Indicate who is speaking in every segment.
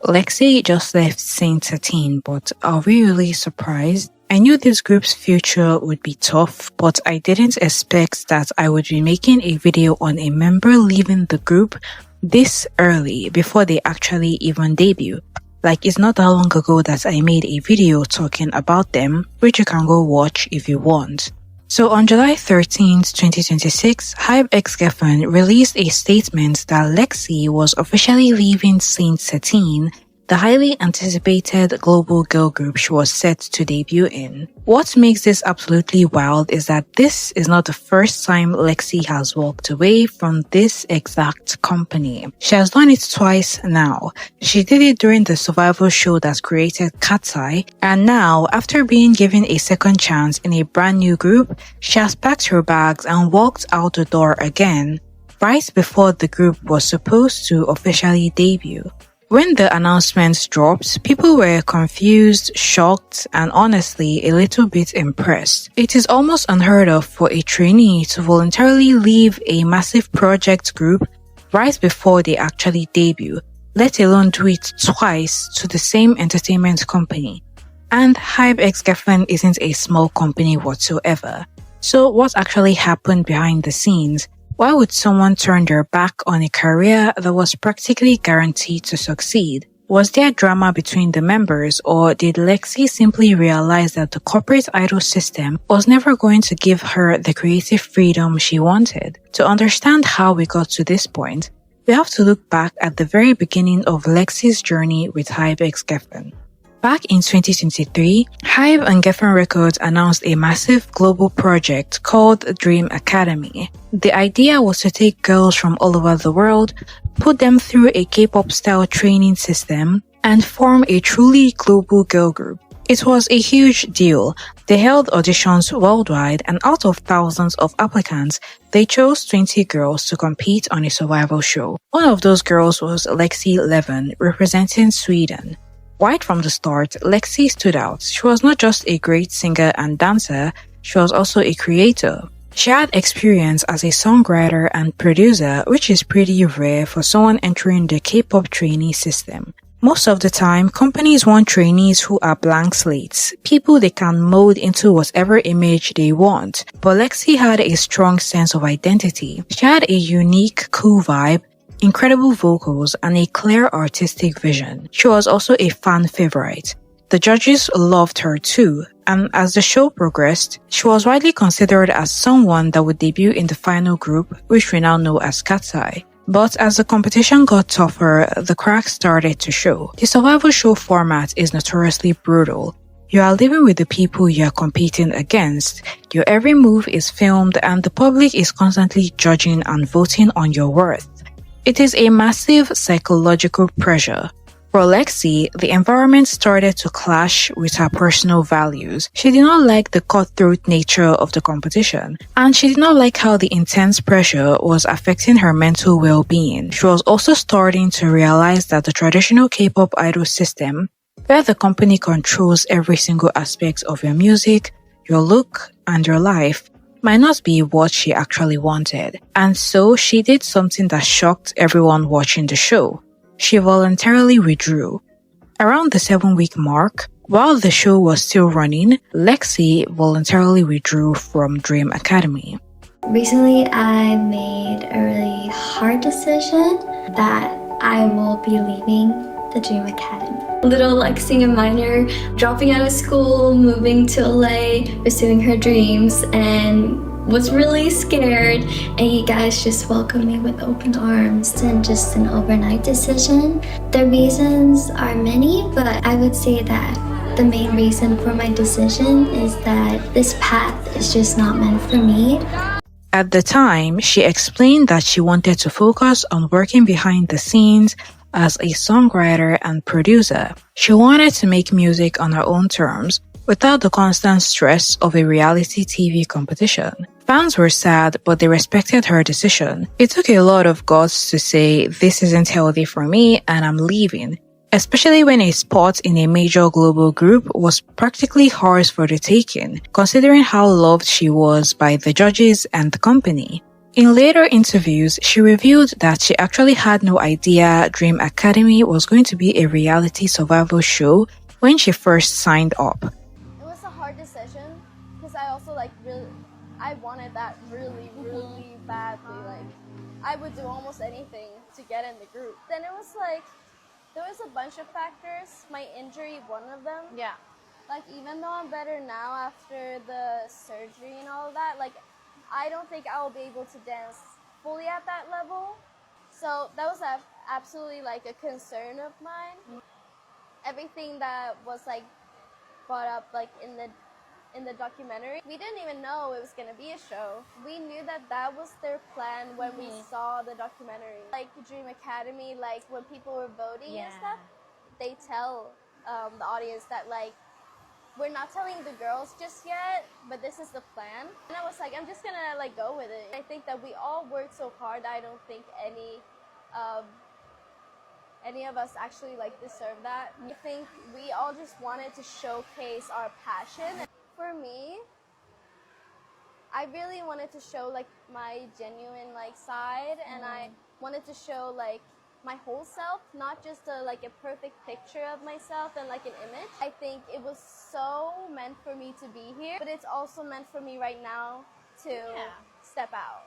Speaker 1: Lexi just left SATINE, but are we really surprised? I knew this group's future would be tough, but I didn't expect that I would be making a video on a member leaving the group this early before they actually even debut. Like, it's not that long ago that I made a video talking about them, which you can go watch if you want. So on July 13th, 2026, Hybe ex-girlfriend released a statement that Lexi was officially leaving SATINE, the highly anticipated global girl group she was set to debut in. What makes this absolutely wild is that this is not the first time Lexi has walked away from this exact company. She has done it twice now. She did it during the survival show that created Cat's Eye, and now, after being given a second chance in a brand new group, she has packed her bags and walked out the door again, right before the group was supposed to officially debut. When the announcement dropped, people were confused, shocked, and honestly a little bit impressed. It is almost unheard of for a trainee to voluntarily leave a massive project group right before they actually debut, let alone do it twice to the same entertainment company. And Hybe ex-girlfriend isn't a small company whatsoever. So what actually happened behind the scenes? Why would someone turn their back on a career that was practically guaranteed to succeed? Was there drama between the members, or did Lexi simply realize that the corporate idol system was never going to give her the creative freedom she wanted? To understand how we got to this point, we have to look back at the very beginning of Lexi's journey with Hybe ex-girlfriend. Back in 2023, Hybe and Geffen Records announced a massive global project called Dream Academy. The idea was to take girls from all over the world, put them through a K-pop style training system, and form a truly global girl group. It was a huge deal. They held auditions worldwide, and out of thousands of applicants, they chose 20 girls to compete on a survival show. One of those girls was Lexi Levin, representing Sweden. Right from the start, Lexi stood out. She was not just a great singer and dancer, she was also a creator. She had experience as a songwriter and producer, which is pretty rare for someone entering the K-pop trainee system. Most of the time, companies want trainees who are blank slates, people they can mold into whatever image they want. But Lexi had a strong sense of identity. She had a unique, cool vibe, incredible vocals, and a clear artistic vision. She was also a fan favorite. The judges loved her too, and as the show progressed, she was widely considered as someone that would debut in the final group, which we now know as Cat's Eye. But as the competition got tougher, the cracks started to show. The survival show format is notoriously brutal. You are living with the people you are competing against. Your every move is filmed, and the public is constantly judging and voting on your worth. It is a massive psychological pressure. For Lexi, the environment started to clash with her personal values. She did not like the cutthroat nature of the competition, and she did not like how the intense pressure was affecting her mental well-being. She was also starting to realize that the traditional K-pop idol system, where the company controls every single aspect of your music, your look, and your life, might not be what she actually wanted. And so she did something that shocked everyone watching the show. She voluntarily withdrew. Around the 7-week mark, while the show was still running, Lexi voluntarily withdrew from Dream Academy.
Speaker 2: Recently, I made a really hard decision that I will be leaving the Dream Academy. Little Lexi, a minor, dropping out of school, moving to LA, pursuing her dreams, and was really scared. And you guys just welcomed me with open arms, and just an overnight decision. The reasons are many, but I would say that the main reason for my decision is that this path is just not meant for me.
Speaker 1: At the time, she explained that she wanted to focus on working behind the scenes as a songwriter and producer. She wanted to make music on her own terms, without the constant stress of a reality TV competition. Fans were sad, but they respected her decision. It took a lot of guts to say, "This isn't healthy for me and I'm leaving," especially when a spot in a major global group was practically hers for the taking, considering how loved she was by the judges and the company. In later interviews, she revealed that she actually had no idea Dream Academy was going to be a reality survival show when she first signed up.
Speaker 3: It was a hard decision because I also I wanted that really badly. Like, I would do almost anything to get in the group. Then it was like, there was a bunch of factors. My injury, one of them.
Speaker 4: Yeah.
Speaker 3: Like, even though I'm better now after the surgery and all of that, like, I don't think I will be able to dance fully at that level. So that was absolutely like a concern of mine. Everything that was like brought up like in the documentary, we didn't even know it was going to be a show. We knew that was their plan when we saw the documentary. Like Dream Academy, like when people were voting and stuff, they tell the audience that like, we're not telling the girls just yet, but this is the plan. And I was like, I'm just gonna like go with it. I think that we all worked so hard that I don't think any of us actually like deserve that. I think we all just wanted to showcase our passion. For me, I really wanted to show like my genuine like side, and I wanted to show like my whole self, not just a perfect picture of myself and like an image. I think it was so meant for me to be here, but it's also meant for me right now to step out.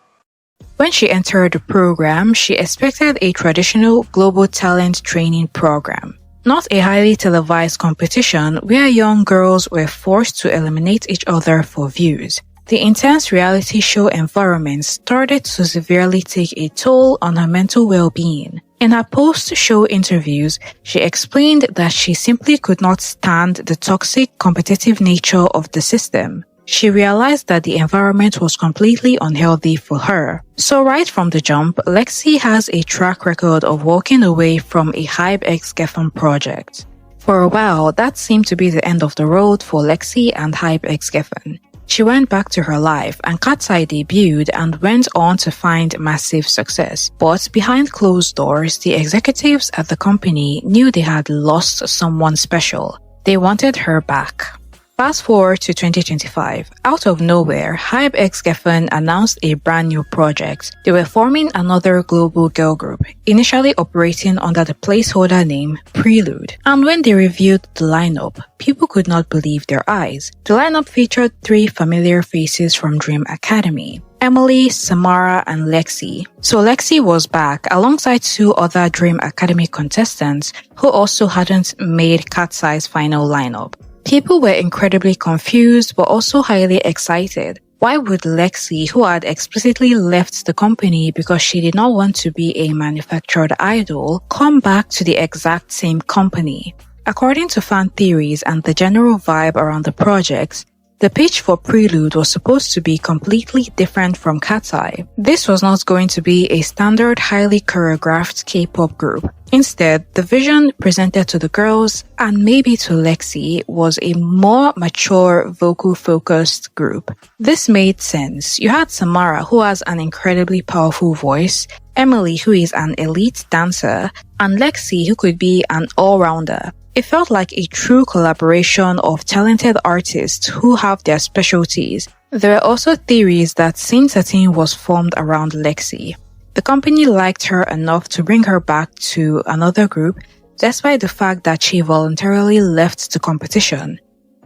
Speaker 1: When she entered the program, she expected a traditional global talent training program, not a highly televised competition where young girls were forced to eliminate each other for views. The intense reality show environment started to severely take a toll on her mental well-being. In her post-show interviews, she explained that she simply could not stand the toxic, competitive nature of the system. She realized that the environment was completely unhealthy for her. So right from the jump, Lexie has a track record of walking away from a HYBE-X project. For a while, that seemed to be the end of the road for Lexie and HYBE-X. She went back to her life, and Cat's Eye debuted and went on to find massive success. But behind closed doors, the executives at the company knew they had lost someone special. They wanted her back. Fast forward to 2025. Out of nowhere, HYBE-X announced a brand new project. They were forming another global girl group, initially operating under the placeholder name Prelude. And when they reviewed the lineup, people could not believe their eyes. The lineup featured 3 familiar faces from Dream Academy: Emily, Samara, and Lexie. So Lexie was back alongside 2 other Dream Academy contestants who also hadn't made Cat's Eye's final lineup. People were incredibly confused but also highly excited. Why would Lexie, who had explicitly left the company because she did not want to be a manufactured idol, come back to the exact same company? According to fan theories and the general vibe around the project, the pitch for Prelude was supposed to be completely different from Cat's Eye. This was not going to be a standard, highly choreographed K-pop group. Instead, the vision presented to the girls, and maybe to Lexie, was a more mature, vocal-focused group. This made sense. You had Samara, who has an incredibly powerful voice, Emily, who is an elite dancer, and Lexie, who could be an all-rounder. It felt like a true collaboration of talented artists who have their specialties. There were also theories that SATINE was formed around Lexie. The company liked her enough to bring her back to another group, despite the fact that she voluntarily left the competition.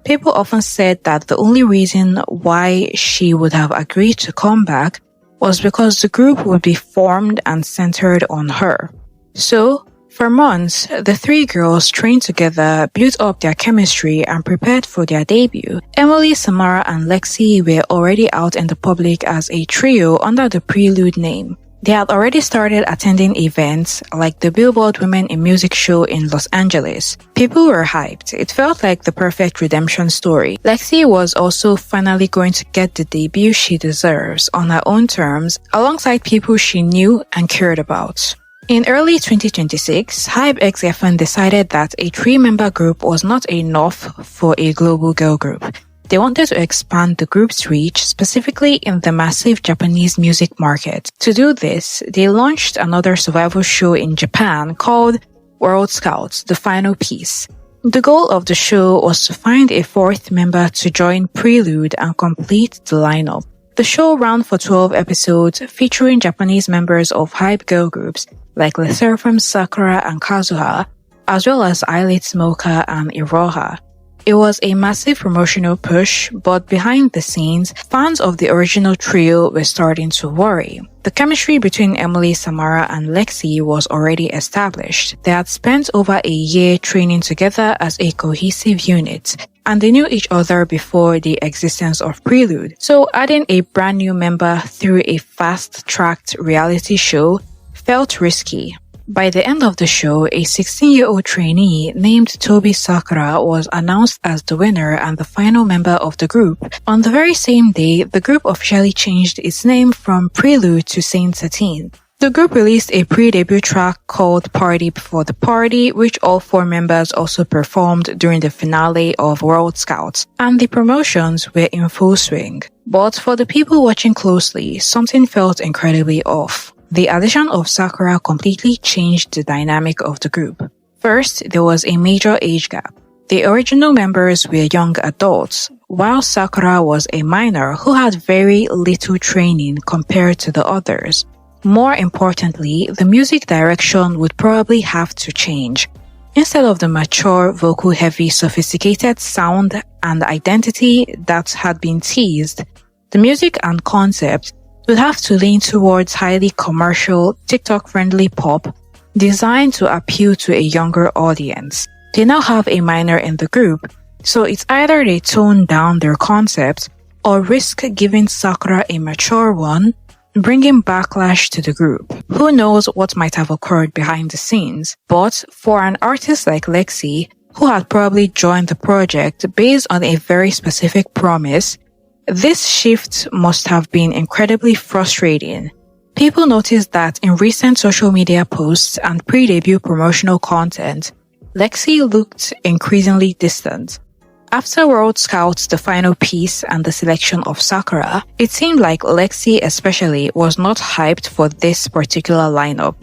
Speaker 1: People often said that the only reason why she would have agreed to come back was because the group would be formed and centered on her. So, for months, the 3 girls trained together, built up their chemistry, and prepared for their debut. Emily, Samara, and Lexie were already out in the public as a trio under the Prelude name. They had already started attending events like the Billboard Women in Music show in Los Angeles. People were hyped. It felt like the perfect redemption story. Lexie was also finally going to get the debut she deserves on her own terms, alongside people she knew and cared about. In early 2026, HYBE-X decided that a 3-member group was not enough for a global girl group. They wanted to expand the group's reach, specifically in the massive Japanese music market. To do this, they launched another survival show in Japan called World Scouts: The Final Piece. The goal of the show was to find a 4th member to join Prelude and complete the lineup. The show ran for 12 episodes, featuring Japanese members of hype girl groups like LE SSERAFIM Sakura and Kazuha, as well as Eyelid Smoker and Iroha. It was a massive promotional push, but behind the scenes, fans of the original trio were starting to worry. The chemistry between Emily, Samara, and Lexie was already established. They had spent over a year training together as a cohesive unit, and they knew each other before the existence of Prelude. So adding a brand new member through a fast-tracked reality show felt risky. By the end of the show, a 16-year-old trainee named Tobi Sakura was announced as the winner and the final member of the group. On the very same day, the group officially changed its name from Prelude to SATINE. The group released a pre-debut track called Party Before the Party, which all 4 members also performed during the finale of World Scouts, and the promotions were in full swing. But for the people watching closely, something felt incredibly off. The addition of Sakura completely changed the dynamic of the group. First, there was a major age gap. The original members were young adults, while Sakura was a minor who had very little training compared to the others. More importantly, the music direction would probably have to change. Instead of the mature, vocal-heavy, sophisticated sound and identity that had been teased, the music and concept would have to lean towards highly commercial, TikTok-friendly pop designed to appeal to a younger audience. They now have a minor in the group, so it's either they tone down their concept or risk giving Sakura a mature one, bringing backlash to the group. Who knows what might have occurred behind the scenes, but for an artist like Lexie, who had probably joined the project based on a very specific promise, this shift must have been incredibly frustrating. People noticed that in recent social media posts and pre-debut promotional content, Lexie looked increasingly distant. After World Scouts, the final piece, and the selection of Sakura, it seemed like Lexie especially was not hyped for this particular lineup.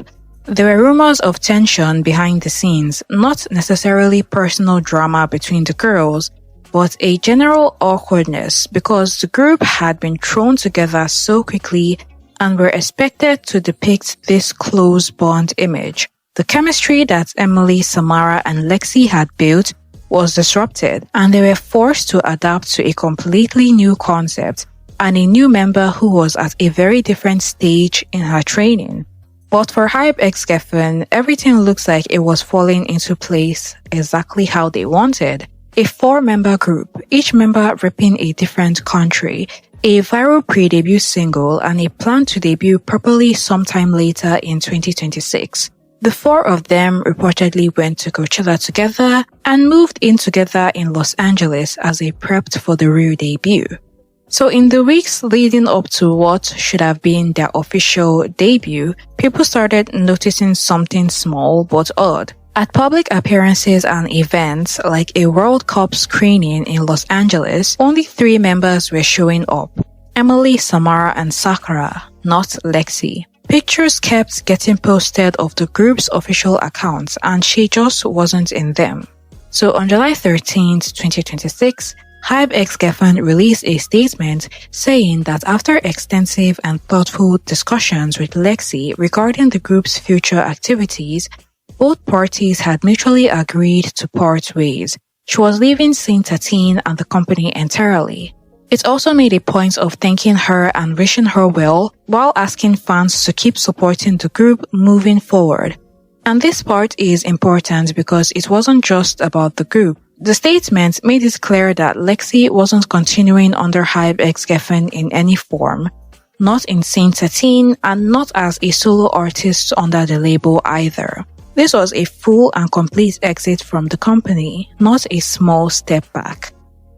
Speaker 1: There were rumors of tension behind the scenes, not necessarily personal drama between the girls, but a general awkwardness because the group had been thrown together so quickly and were expected to depict this close bond image. The chemistry that Emily, Samara, and Lexie had built was disrupted, and they were forced to adapt to a completely new concept and a new member who was at a very different stage in her training. But for Hype X Geffen, everything looks like it was falling into place exactly how they wanted. A 4-member group, each member repping a different country, a viral pre-debut single, and a plan to debut properly sometime later in 2026. The 4 of them reportedly went to Coachella together and moved in together in Los Angeles as they prepped for the real debut. So in the weeks leading up to what should have been their official debut, people started noticing something small but odd. At public appearances and events like a World Cup screening in Los Angeles, only 3 members were showing up: Emily, Samara, and Sakura, not Lexie. Pictures kept getting posted of the group's official accounts and she just wasn't in them. So on July 13th, 2026, Hype X Geffen released a statement saying that after extensive and thoughtful discussions with Lexie regarding the group's future activities, both parties had mutually agreed to part ways. She was leaving SATINE and the company entirely. It also made a point of thanking her and wishing her well, while asking fans to keep supporting the group moving forward. And this part is important because it wasn't just about the group. The statement made it clear that Lexie wasn't continuing under Hype X Geffen in any form, not in SATINE and not as a solo artist under the label either. This was a full and complete exit from the company, not a small step back.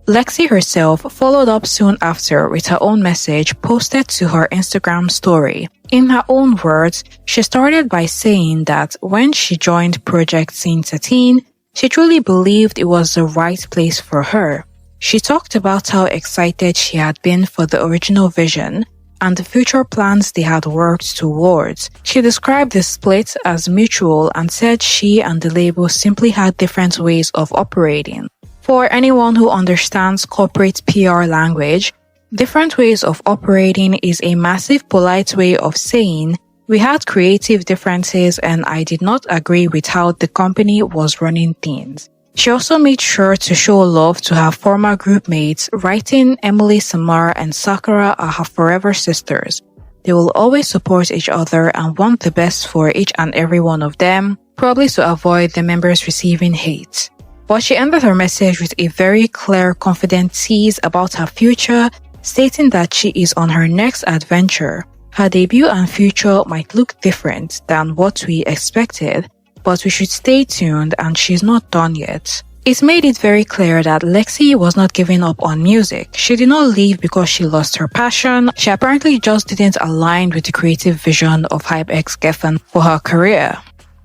Speaker 1: Lexie herself followed up soon after with her own message posted to her Instagram story. In her own words, she started by saying that when she joined Project SATINE, she truly believed it was the right place for her. She talked about how excited she had been for the original vision and the future plans they had worked towards. She described the split as mutual and said she and the label simply had different ways of operating. For anyone who understands corporate PR language, Different ways of operating is a massive polite way of saying we had creative differences and I did not agree with how the company was running things. She also made sure to show love to her former group mates, writing Emily, Samar, and Sakura are her forever sisters. They will always support each other and want the best for each and every one of them, probably to avoid the members receiving hate. But she ended her message with a very clear, confident tease about her future, stating that she is on her next adventure. Her debut and future might look different than what we expected, but we should stay tuned and she's not done yet. It made it very clear that Lexie was not giving up on music. She did not leave because she lost her passion. She apparently just didn't align with the creative vision of HypeX Geffen for her career.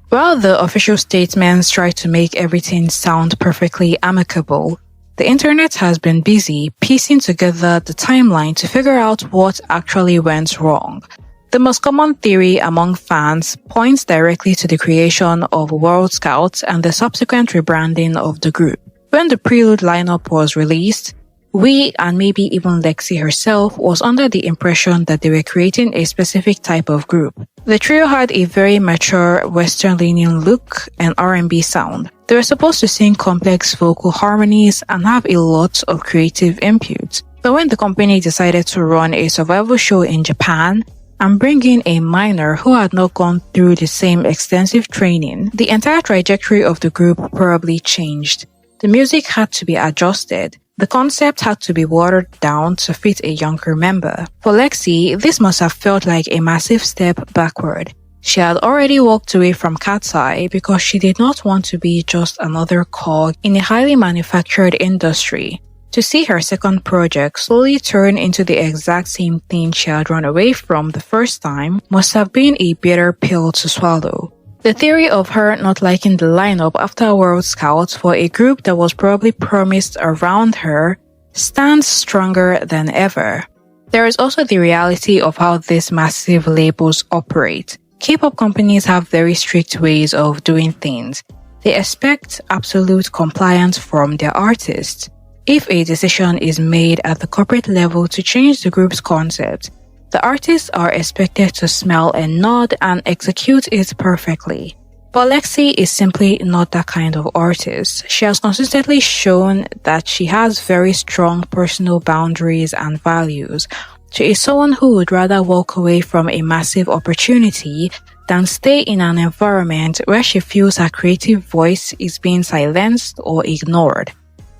Speaker 1: While the official statements try to make everything sound perfectly amicable, the internet has been busy piecing together the timeline to figure out what actually went wrong. The most common theory among fans points directly to the creation of World Scouts and the subsequent rebranding of the group. When the Prelude lineup was released, we, and maybe even Lexie herself, was under the impression that they were creating a specific type of group. The trio had a very mature, Western-leaning look and R&B sound. They were supposed to sing complex vocal harmonies and have a lot of creative input. But when the company decided to run a survival show in Japan, and bring in a minor who had not gone through the same extensive training, the entire trajectory of the group probably changed. The music had to be adjusted. The concept had to be watered down to fit a younger member. For Lexie, this must have felt like a massive step backward. She had already walked away from Cat's Eye because she did not want to be just another cog in a highly manufactured industry. To see her second project slowly turn into the exact same thing she had run away from the first time must have been a bitter pill to swallow. The theory of her not liking the lineup after World Scouts for a group that was probably promised around her stands stronger than ever. There is also the reality of how these massive labels operate. K-pop companies have very strict ways of doing things. They expect absolute compliance from their artists. If a decision is made at the corporate level to change the group's concept, the artists are expected to smile and nod and execute it perfectly. But Lexie is simply not that kind of artist. She has consistently shown that she has very strong personal boundaries and values. She is someone who would rather walk away from a massive opportunity than stay in an environment where she feels her creative voice is being silenced or ignored.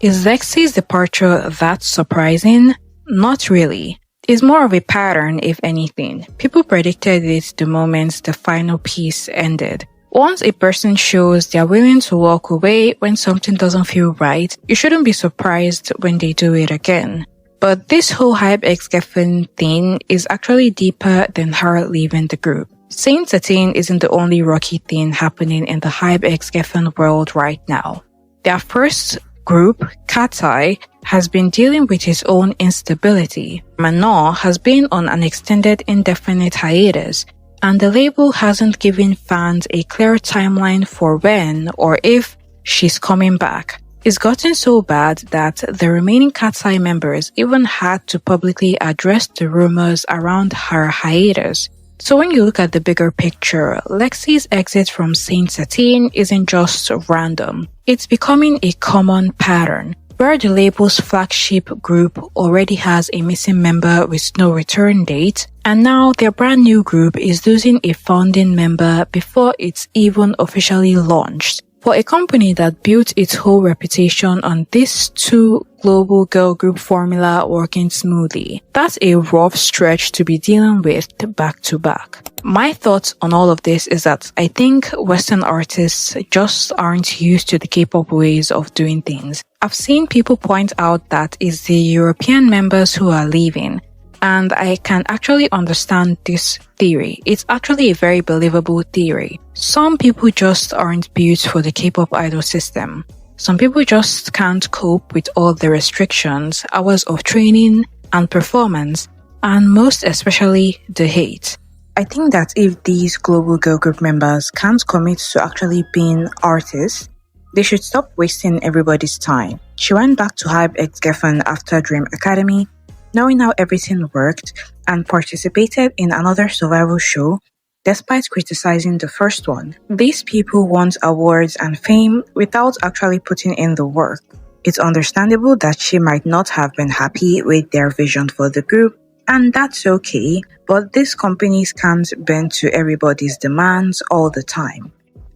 Speaker 1: Is Lexie's departure that surprising? Not really. It's more of a pattern, if anything. People predicted it the moment the final piece ended. Once a person shows they're willing to walk away when something doesn't feel right, you shouldn't be surprised when they do it again. But this whole HypeX Geffen thing is actually deeper than her leaving the group. Saying SATINE isn't the only rocky thing happening in the HypeX Geffen world right now. Their first group, Cat's Eye, has been dealing with its own instability. Manon has been on an extended indefinite hiatus, and the label hasn't given fans a clear timeline for when or if she's coming back. It's gotten so bad that the remaining Cat's Eye members even had to publicly address the rumors around her hiatus. So when you look at the bigger picture, Lexie's exit from Saint SATINE isn't just random. It's becoming a common pattern, where the label's flagship group already has a missing member with no return date, and now their brand new group is losing a founding member before it's even officially launched. For a company that built its whole reputation on these two global girl group formula working smoothly, that's a rough stretch to be dealing with back to back. My thoughts on all of this is that I think Western artists just aren't used to the K-pop ways of doing things. I've seen people point out that it's the European members who are leaving, and I can actually understand this theory. It's actually a very believable theory. Some people just aren't built for the K-pop idol system. Some people just can't cope with all the restrictions, hours of training and performance, and most especially the hate. I think that if these global girl group members can't commit to actually being artists, they should stop wasting everybody's time. She went back to HypeX Geffen after Dream Academy. knowing how everything worked, and participated in another survival show despite criticizing the first one. These people want awards and fame without actually putting in the work. It's understandable that she might not have been happy with their vision for the group, and that's okay, but these companies can't bend to everybody's demands all the time.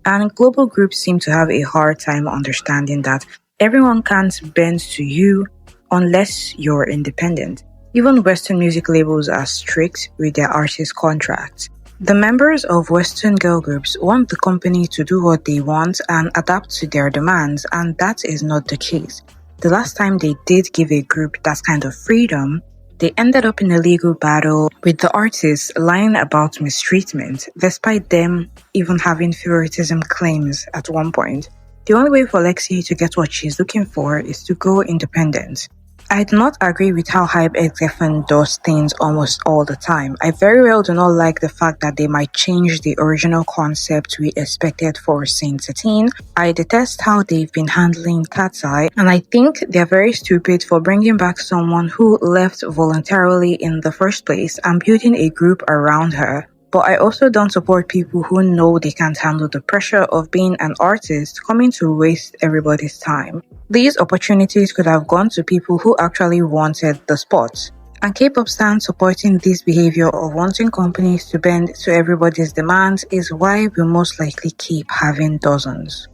Speaker 1: And global groups seem to have a hard time understanding that everyone can't bend to you unless you're independent. Even Western music labels are strict with their artist contracts. The members of Western girl groups want the company to do what they want and adapt to their demands, and that is not the case. The last time they did give a group that kind of freedom, they ended up in a legal battle with the artists lying about mistreatment, despite them even having favoritism claims at one point. The only way for Lexie to get what she's looking for is to go independent. I do not agree with how HypeXGeffen does things almost all the time. I very well do not like the fact that they might change the original concept we expected for Saint Satine. I detest how they've been handling Cat's Eye, and I think they're very stupid for bringing back someone who left voluntarily in the first place and building a group around her. But I also don't support people who know they can't handle the pressure of being an artist coming to waste everybody's time. These opportunities could have gone to people who actually wanted the spot. And K-pop stans supporting this behavior of wanting companies to bend to everybody's demands is why we'll most likely keep having dozens.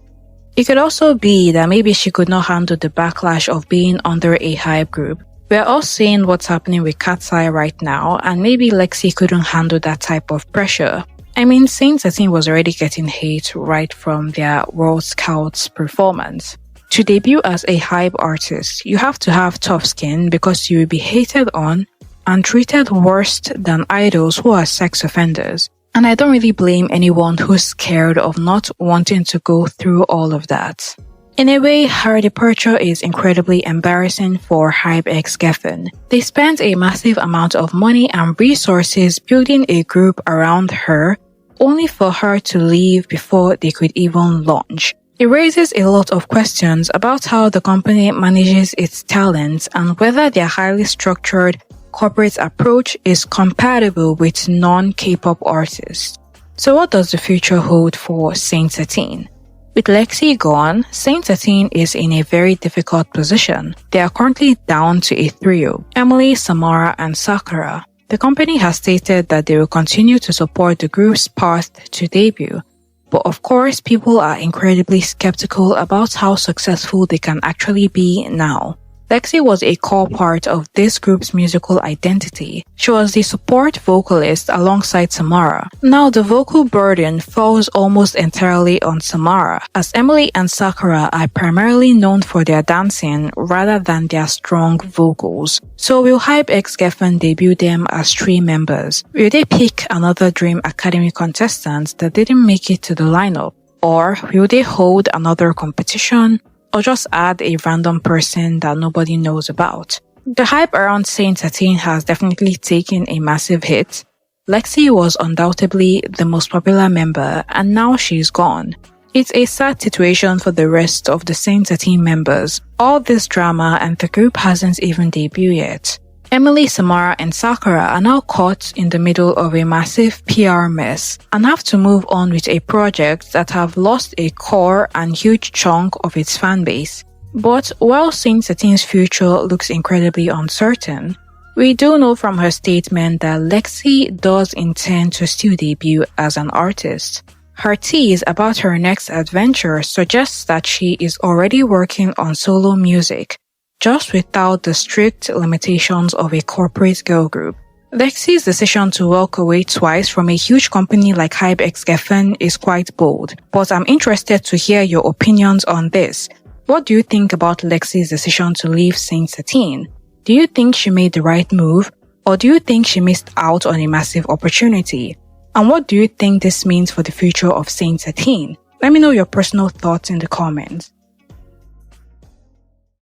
Speaker 1: It could also be that maybe she could not handle the backlash of being under a hype group. We're all seeing what's happening with Cat's Eye right now, and maybe Lexie couldn't handle that type of pressure. I mean, Saint Satine was already getting hate right from their World Scouts performance. To debut as a hype artist, you have to have tough skin because you will be hated on and treated worse than idols who are sex offenders. And I don't really blame anyone who's scared of not wanting to go through all of that. In a way, her departure is incredibly embarrassing for HypeXGeffen. They spent a massive amount of money and resources building a group around her, only for her to leave before they could even launch. It raises a lot of questions about how the company manages its talents and whether their highly structured corporate approach is compatible with non-K-pop artists. So what does the future hold for Saint Satine? With Lexie gone, Saint Satine is in a very difficult position. They are currently down to a trio, Emily, Samara, and Sakura. The company has stated that they will continue to support the group's path to debut. But of course, people are incredibly skeptical about how successful they can actually be now. Lexie was a core part of this group's musical identity. She was the support vocalist alongside Samara. Now the vocal burden falls almost entirely on Samara, as Emily and Sakura are primarily known for their dancing rather than their strong vocals. So will HypeXGeffen debut them as 3 members? Will they pick another Dream Academy contestant that didn't make it to the lineup? Or will they hold another competition? Or just add a random person that nobody knows about? The hype around Saint Satine has definitely taken a massive hit. Lexie was undoubtedly the most popular member, and now she's gone. It's a sad situation for the rest of the Saint Satine members. All this drama and the group hasn't even debuted yet. Emily, Samara, and Sakura are now caught in the middle of a massive PR mess and have to move on with a project that have lost a core and huge chunk of its fanbase. But while Saint Satine's future looks incredibly uncertain, we do know from her statement that Lexie does intend to still debut as an artist. Her tease about her next adventure suggests that she is already working on solo music, just without the strict limitations of a corporate girl group. Lexie's decision to walk away twice from a huge company like HypeXGeffen is quite bold, but I'm interested to hear your opinions on this. What do you think about Lexie's decision to leave Saint Satine? Do you think she made the right move, or do you think she missed out on a massive opportunity? And what do you think this means for the future of Saint Satine? Let me know your personal thoughts in the comments.